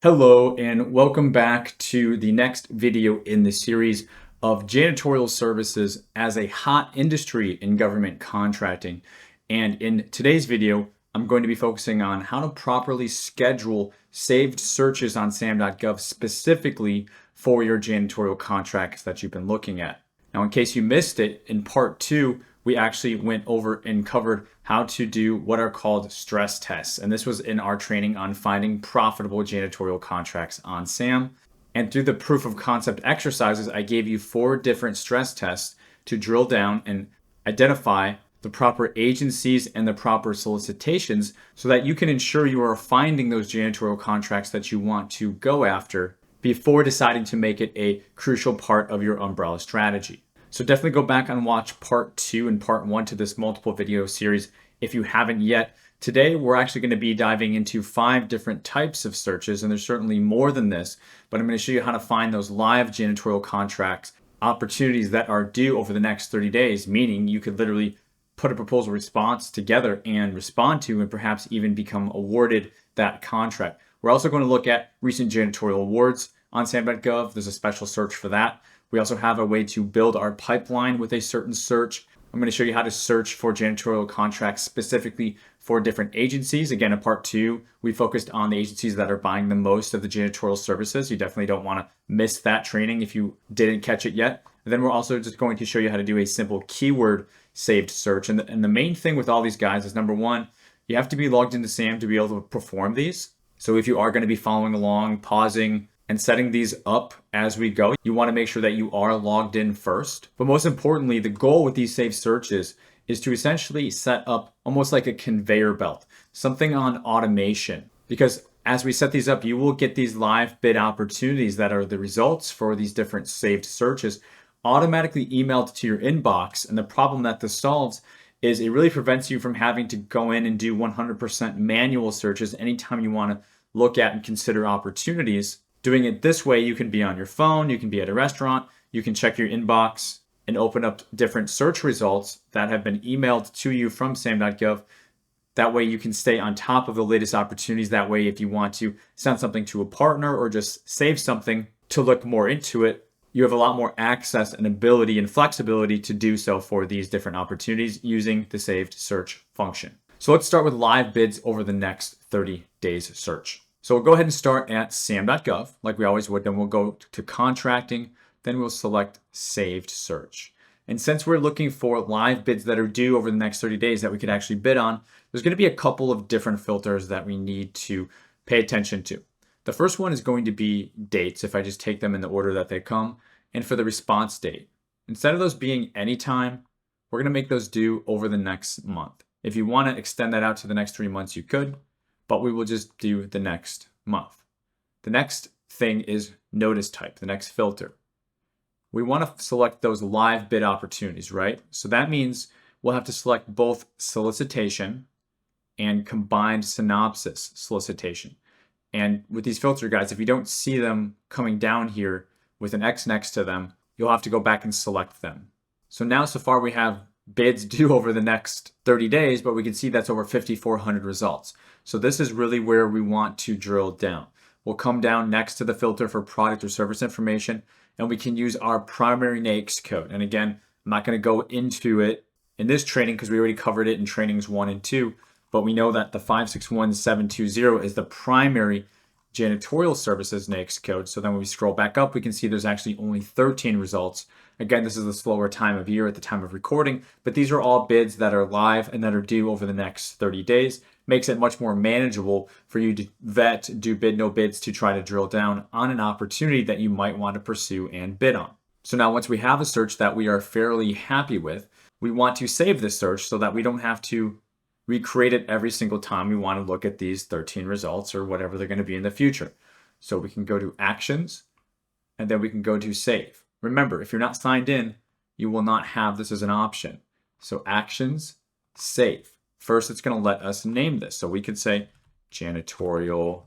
Hello and welcome back to the next video in the series of janitorial services as a hot industry in government contracting. And in today's video, I'm going to be focusing on how to properly schedule saved searches on SAM.gov specifically for your janitorial contracts that you've been looking at. Now, in case you missed it, in part 2, we actually went over and covered how to do what are called stress tests. And this was in our training on finding profitable janitorial contracts on SAM. And through the proof of concept exercises, I gave you 4 different stress tests to drill down and identify the proper agencies and the proper solicitations so that you can ensure you are finding those janitorial contracts that you want to go after before deciding to make it a crucial part of your umbrella strategy. So definitely go back and watch part 2 and part 1 to this multiple video series if you haven't yet. Today, we're actually going to be diving into 5 different types of searches, and there's certainly more than this, but I'm going to show you how to find those live janitorial contracts, opportunities that are due over the next 30 days, meaning you could literally put a proposal response together and respond to and perhaps even become awarded that contract. We're also going to look at recent janitorial awards on SAM.gov. There's a special search for that. We also have a way to build our pipeline with a certain search. I'm going to show you how to search for janitorial contracts specifically for different agencies. Again, in part 2, we focused on the agencies that are buying the most of the janitorial services. You definitely don't want to miss that training if you didn't catch it yet. And then we're also just going to show you how to do a simple keyword saved search. And the main thing with all these guys is, number 1, you have to be logged into SAM to be able to perform these. So if you are going to be following along, pausing, and setting these up as we go, you want to make sure that you are logged in first. But most importantly, the goal with these saved searches is to essentially set up almost like a conveyor belt, something on automation. Because as we set these up, you will get these live bid opportunities that are the results for these different saved searches automatically emailed to your inbox. And the problem that this solves is it really prevents you from having to go in and do 100% manual searches anytime you want to look at and consider opportunities. Doing it this way, you can be on your phone, you can be at a restaurant, you can check your inbox and open up different search results that have been emailed to you from SAM.gov. That way you can stay on top of the latest opportunities. That way, if you want to send something to a partner or just save something to look more into it, you have a lot more access and ability and flexibility to do so for these different opportunities using the saved search function. So let's start with live bids over the next 30 days search. So we'll go ahead and start at SAM.gov like we always would. Then we'll go to contracting. Then we'll select saved search. And since we're looking for live bids that are due over the next 30 days that we could actually bid on, there's going to be a couple of different filters that we need to pay attention to. The first one is going to be dates, if I just take them in the order that they come. And for the response date, instead of those being anytime, we're going to make those due over the next month. If you want to extend that out to the next 3 months, you could, but we will just do the next month. The next thing is notice type, the next filter. We want to select those live bid opportunities, right? So that means we'll have to select both solicitation and combined synopsis solicitation. And with these filter guides, if you don't see them coming down here with an X next to them, you'll have to go back and select them. So now so far we have bids due over the next 30 days, but we can see that's over 5,400 results. So this is really where we want to drill down. We'll come down next to the filter for product or service information, and we can use our primary NAICS code. And again, I'm not going to go into it in this training because we already covered it in trainings 1 and 2, but we know that the 561720 is the primary janitorial services NAICS code. So then when we scroll back up, we can see there's actually only 13 results. Again, this is a slower time of year at the time of recording, but these are all bids that are live and that are due over the next 30 days. Makes it much more manageable for you to vet, do bid, no bids to try to drill down on an opportunity that you might want to pursue and bid on. So now once we have a search that we are fairly happy with, we want to save this search so that we don't have to recreate it every single time we want to look at these 13 results or whatever they're going to be in the future. So we can go to actions and then we can go to save. Remember, if you're not signed in, you will not have this as an option. So actions, save. First, it's going to let us name this. So we could say janitorial,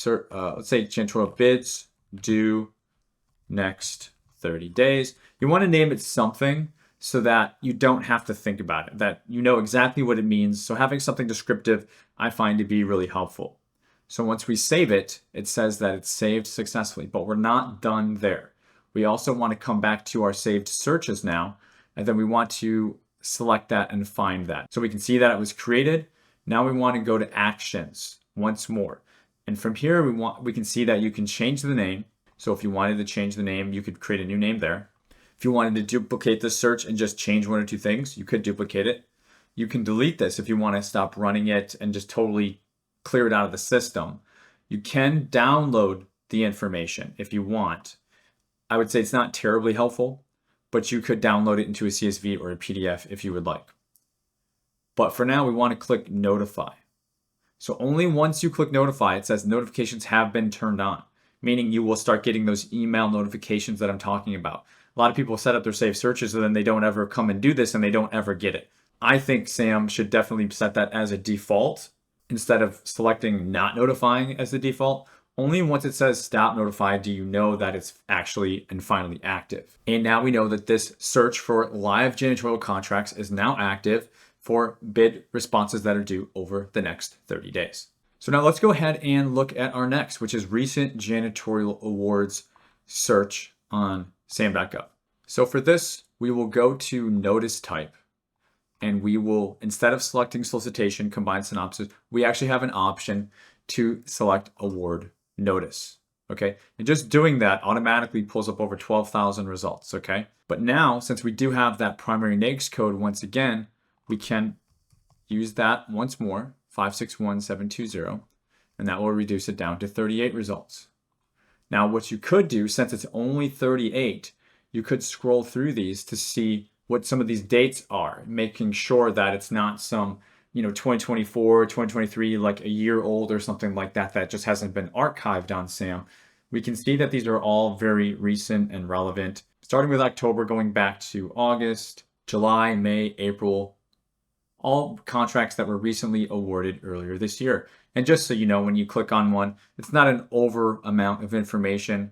let's say janitorial bids due next 30 days. You want to name it something so that you don't have to think about it, that you know exactly what it means. So having something descriptive, I find to be really helpful. So once we save it, it says that it's saved successfully, but we're not done there. We also want to come back to our saved searches now, and then we want to select that and find that. So we can see that it was created. Now we want to go to actions once more. And from here, we can see that you can change the name. So if you wanted to change the name, you could create a new name there. If you wanted to duplicate the search and just change one or two things, you could duplicate it. You can delete this if you want to stop running it and just totally clear it out of the system. You can download the information if you want. I would say it's not terribly helpful, but you could download it into a CSV or a PDF if you would like. But for now, we want to click Notify. So only once you click Notify, it says notifications have been turned on, meaning you will start getting those email notifications that I'm talking about. A lot of people set up their saved searches and then they don't ever come and do this and they don't ever get it. I think SAM should definitely set that as a default instead of selecting not notifying as the default. Only once it says stop notify do you know that it's actually and finally active. And now we know that this search for live janitorial contracts is now active for bid responses that are due over the next 30 days. So now let's go ahead and look at our next, which is recent janitorial awards search on SAM.gov. So for this, we will go to notice type. And we will, instead of selecting solicitation, combined synopsis, we actually have an option to select award notice, okay? And just doing that automatically pulls up over 12,000 results, okay? But now, since we do have that primary NAICS code once again, we can use that once more, 561720, and that will reduce it down to 38 results. Now, what you could do, since it's only 38, you could scroll through these to see what some of these dates are, making sure that it's not some, 2024, 2023, like a year old or something like that, that just hasn't been archived on SAM. We can see that these are all very recent and relevant, starting with October, going back to August, July, May, April, all contracts that were recently awarded earlier this year. And just so you know, when you click on one, it's not an over amount of information,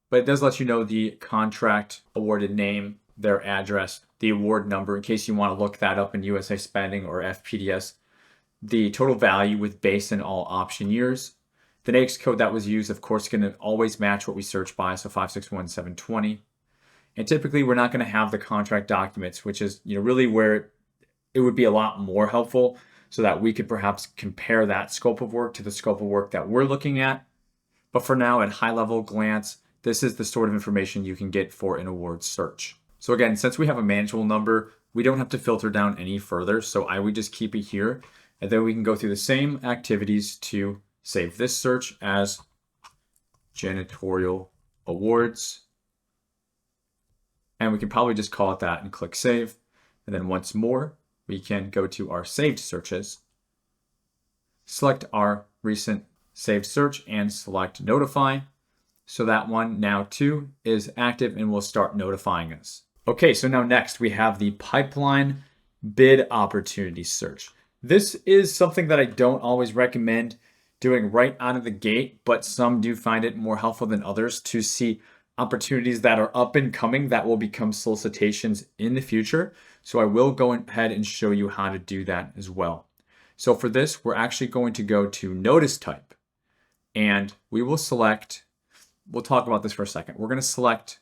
but it does let you know the contract awarded name, their address, the award number, in case you want to look that up in USA Spending or FPDS, the total value with base in all option years. The NAICS code that was used, of course, is going to always match what we search by, so 561720. And typically, we're not going to have the contract documents, which is really where it would be a lot more helpful so that we could perhaps compare that scope of work to the scope of work that we're looking at. But for now, at high level glance, this is the sort of information you can get for an award search. So again, since we have a manageable number, we don't have to filter down any further. So I would just keep it here. And then we can go through the same activities to save this search as janitorial awards. And we can probably just call it that and click save. And then once more, we can go to our saved searches, select our recent saved search and select notify. So that one now too is active and will start notifying us. Okay, so now next we have the pipeline bid opportunity search. This is something that I don't always recommend doing right out of the gate, but some do find it more helpful than others to see opportunities that are up and coming that will become solicitations in the future. So I will go ahead and show you how to do that as well. So for this, we're actually going to go to notice type and we will select, we'll talk about this for a second. We're going to select,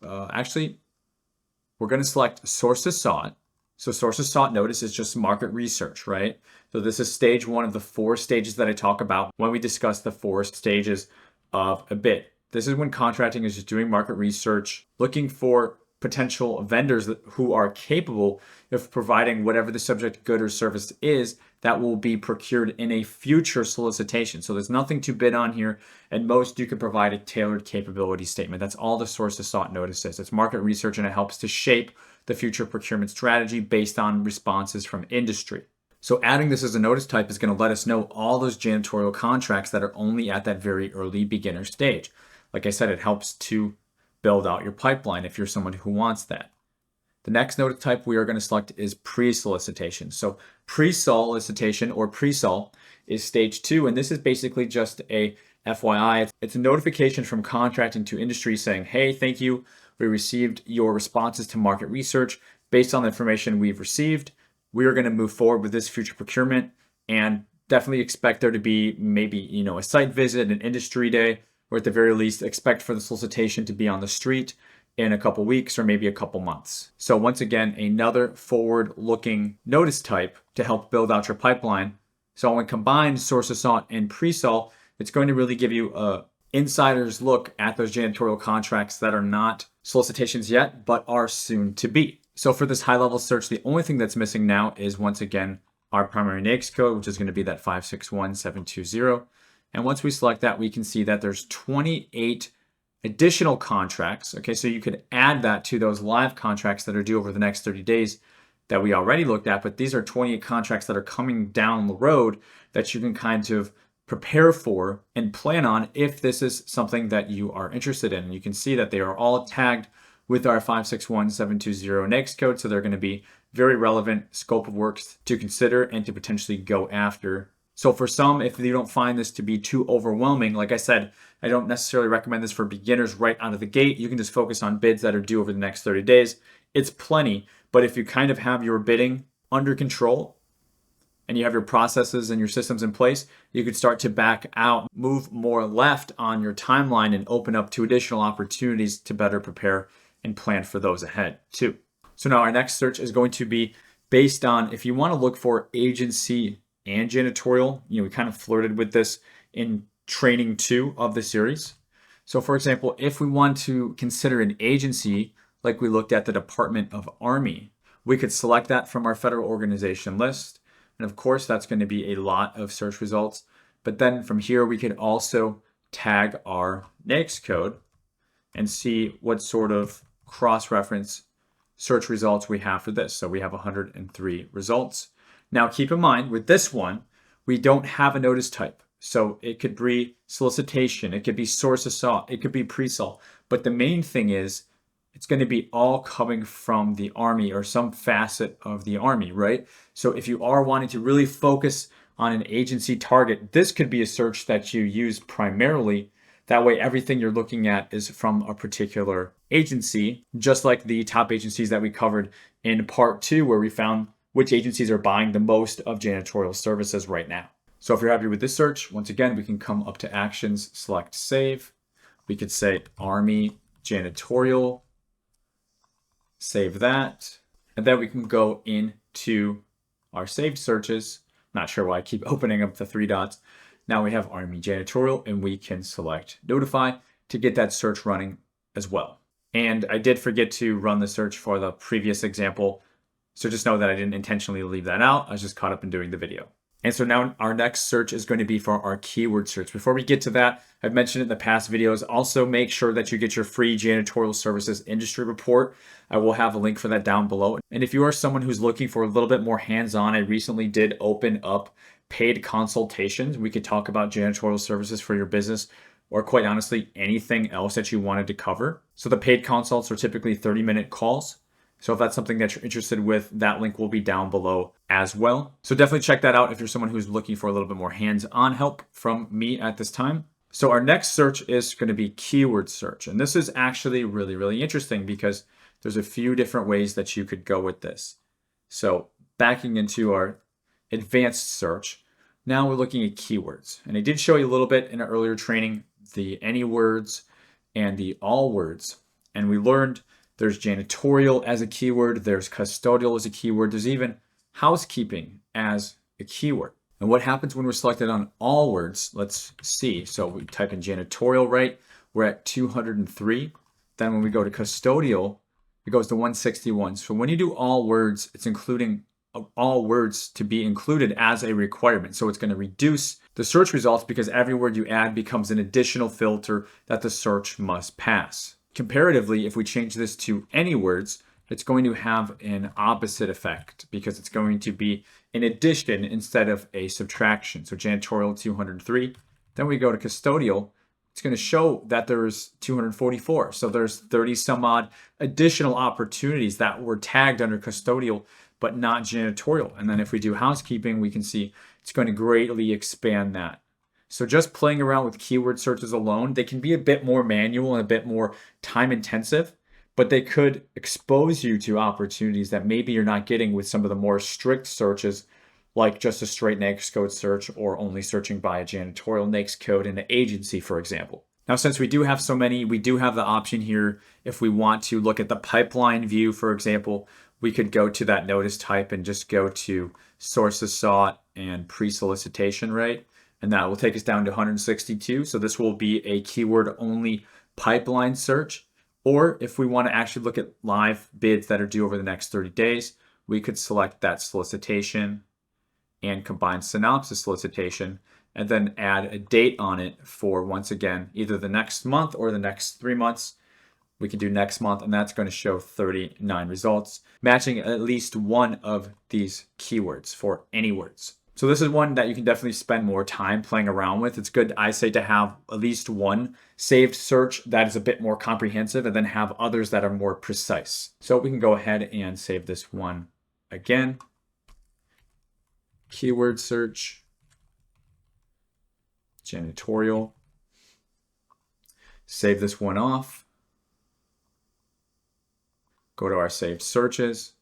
we're going to select sources sought. So sources sought notice is just market research, right? So this is stage one of the 4 stages that I talk about when we discuss the 4 stages of a bid. This is when contracting is just doing market research, looking for potential vendors who are capable of providing whatever the subject good or service is that will be procured in a future solicitation. So there's nothing to bid on here. At most, you can provide a tailored capability statement. That's all the sources sought notice is. It's market research and it helps to shape the future procurement strategy based on responses from industry. So adding this as a notice type is going to let us know all those janitorial contracts that are only at that very early beginner stage. Like I said, it helps to build out your pipeline if you're someone who wants that. The next notice type we are going to select is pre-solicitation. So pre-solicitation or pre-sol is stage 2, and this is basically just a FYI. It's a notification from contracting to industry saying, hey, thank you. We received your responses to market research. Based on the information we've received, we are going to move forward with this future procurement. And definitely expect there to be maybe, a site visit, an industry day, or at the very least expect for the solicitation to be on the street in a couple weeks or maybe a couple months. So once again, another forward-looking notice type to help build out your pipeline. So when combined source assault and pre-salt, it's going to really give you a insider's look at those janitorial contracts that are not solicitations yet, but are soon to be. So for this high-level search, the only thing that's missing now is, once again, our primary NAICS code, which is going to be that 561720. And once we select that, we can see that there's 28 additional contracts. Okay, so you could add that to those live contracts that are due over the next 30 days that we already looked at, but these are 28 contracts that are coming down the road that you can kind of prepare for and plan on if this is something that you are interested in. And you can see that they are all tagged with our 561720 NAICS code, so they're going to be very relevant scope of works to consider and to potentially go after. So for some, if you don't find this to be too overwhelming, like I said, I don't necessarily recommend this for beginners right out of the gate. You can just focus on bids that are due over the next 30 days. It's plenty, but if you kind of have your bidding under control and you have your processes and your systems in place, you could start to back out, move more left on your timeline, and open up to additional opportunities to better prepare and plan for those ahead too. So now our next search is going to be based on, if you want to look for agency and janitorial, we kind of flirted with this in training 2 of the series. So for example, if we want to consider an agency, like we looked at the Department of Army, we could select that from our federal organization list. And of course, that's going to be a lot of search results. But then from here, we could also tag our NAICS code and see what sort of cross-reference search results we have for this. So we have 103 results. Now keep in mind, with this one, we don't have a notice type. So it could be solicitation, it could be source assault, it could be pre-salt. But the main thing is, it's going to be all coming from the Army or some facet of the Army, right? So if you are wanting to really focus on an agency target, this could be a search that you use primarily. That way, everything you're looking at is from a particular agency, just like the top agencies that we covered in part 2, where we found which agencies are buying the most of janitorial services right now. So if you're happy with this search, once again, we can come up to actions, select save. We could say Army Janitorial, save that. And then we can go into our saved searches. Not sure why I keep opening up the 3 dots. Now we have Army Janitorial, and we can select notify to get that search running as well. And I did forget to run the search for the previous example. So just know that I didn't intentionally leave that out. I was just caught up in doing the video. And so now our next search is going to be for our keyword search. Before we get to that, I've mentioned in the past videos, also make sure that you get your free janitorial services industry report. I will have a link for that down below. And if you are someone who's looking for a little bit more hands-on, I recently did open up paid consultations. We could talk about janitorial services for your business, or quite honestly, anything else that you wanted to cover. So the paid consults are typically 30-minute calls. So if that's something that you're interested with, that link will be down below as well. So definitely check that out if you're someone who's looking for a little bit more hands-on help from me at this time. So our next search is going to be keyword search. And this is actually really, really interesting because there's a few different ways that you could go with this. So backing into our advanced search, now we're looking at keywords. And I did show you a little bit in an earlier training, the any words and the all words. And we learned there's janitorial as a keyword, there's custodial as a keyword, there's even housekeeping as a keyword. And what happens when we're selected on all words? Let's see. So we type in janitorial, right? We're at 203. Then when we go to custodial, it goes to 161. So when you do all words, it's including all words to be included as a requirement. So it's going to reduce the search results because every word you add becomes an additional filter that the search must pass. Comparatively, if we change this to any words, it's going to have an opposite effect because it's going to be an addition instead of a subtraction. So janitorial 203. Then we go to custodial. It's going to show that there's 244. So there's 30 some odd additional opportunities that were tagged under custodial, but not janitorial. And then if we do housekeeping, we can see it's going to greatly expand that. So just playing around with keyword searches alone, they can be a bit more manual and a bit more time intensive, but they could expose you to opportunities that maybe you're not getting with some of the more strict searches like just a straight NAICS code search or only searching by a janitorial NAICS code in an agency, for example. Now, since we do have so many, we do have the option here. If we want to look at the pipeline view, for example, we could go to that notice type and just go to sources sought and pre-solicitation rate. And that will take us down to 162. So this will be a keyword only pipeline search. Or if we want to actually look at live bids that are due over the next 30 days, we could select that solicitation and combine synopsis solicitation and then add a date on it for, once again, either the next month or the next 3 months. We can do next month, and that's going to show 39 results, matching at least one of these keywords for any words. So this is one that you can definitely spend more time playing around with. It's good, I say, to have at least one saved search that is a bit more comprehensive and then have others that are more precise. So we can go ahead and save this one again. Keyword search, janitorial. Save this one off. Go to our saved searches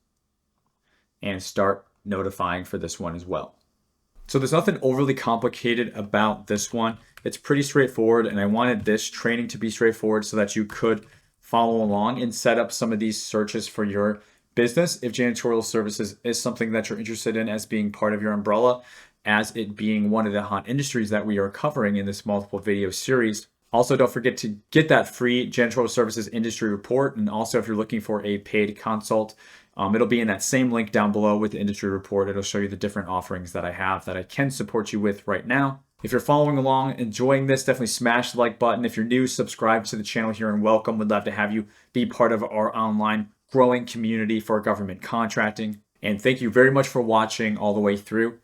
and start notifying for this one as well. So there's nothing overly complicated about this one. It's pretty straightforward, and I wanted this training to be straightforward so that you could follow along and set up some of these searches for your business if janitorial services is something that you're interested in as being part of your umbrella, as it being one of the hot industries that we are covering in this multiple video series. Also, don't forget to get that free janitorial services industry report. And also, if you're looking for a paid consult, it'll be in that same link down below with the industry report. It'll show you the different offerings that I have that I can support you with right now. If you're following along, enjoying this, definitely smash the like button. If you're new, subscribe to the channel here and welcome. We'd love to have you be part of our online growing community for government contracting. And thank you very much for watching all the way through.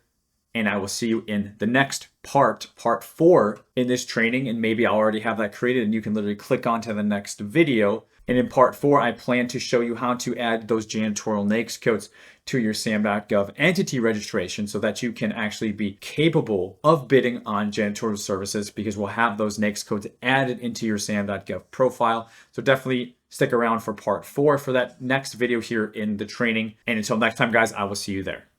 And I will see you in the next part 4 in this training. And maybe I'll already have that created and you can literally click on to the next video. And in part 4, I plan to show you how to add those janitorial NAICS codes to your SAM.gov entity registration so that you can actually be capable of bidding on janitorial services, because we'll have those NAICS codes added into your SAM.gov profile. So definitely stick around for part 4 for that next video here in the training. And until next time, guys, I will see you there.